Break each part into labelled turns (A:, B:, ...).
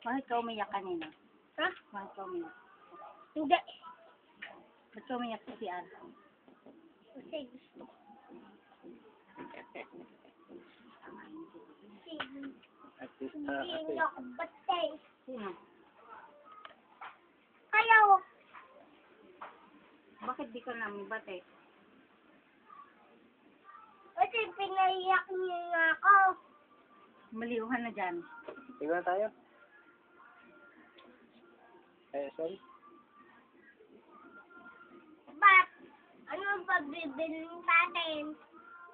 A: Bakit ka umiyak kanina?
B: Ha?
A: Bakit ka umiyak?
B: Hindi.
A: Ba't ka umiyak sa CR?
B: Kasi gusto. Hindi ako batay.
A: Sino?
B: Kayo.
A: Bakit di ka namin bate?
B: Kasi pinaiyak niyo nga ako.
A: Maliuhan na dyan.
C: Tignan tayo. Sorry.
B: Ba't? Anong pagbibiling sa atin?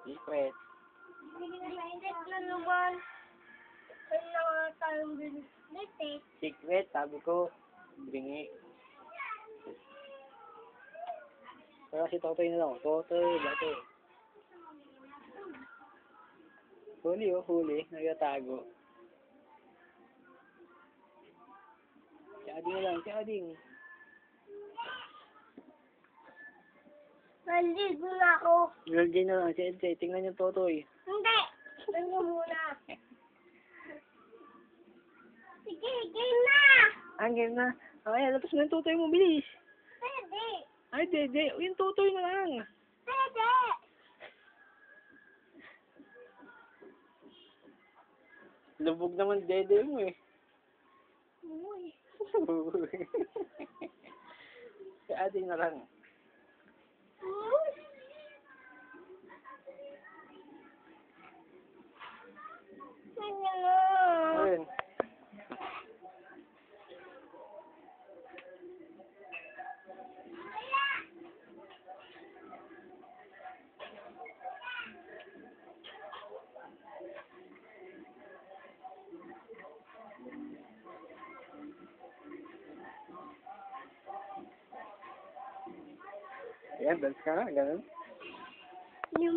C: Secret.
B: Secret na naman. Ano nga tayong bilis eh?
C: Secret, sabi ko. Bingi. Pero si Totoy na lang. Totoy, bate. Huli huli. Nagtatago. Si Ading na lang, si Ading.
B: Naligo na ako.
C: Virgin na lang, si Edsay. Tingnan yung Totoy.
B: Hindi. Ano muna? Sige, game na!
C: Ang game na. Okay, lapos mo yung Totoy mo, bilis.
B: Pwede.
C: Ay, dede. Yung Totoy na lang.
B: Pwede.
C: Lubog naman dede mo eh.
B: Uy.
C: Si Ading na lang.
B: Uy. Ano?
C: Ayun. Yan, dance ka na, ganun.
B: Yung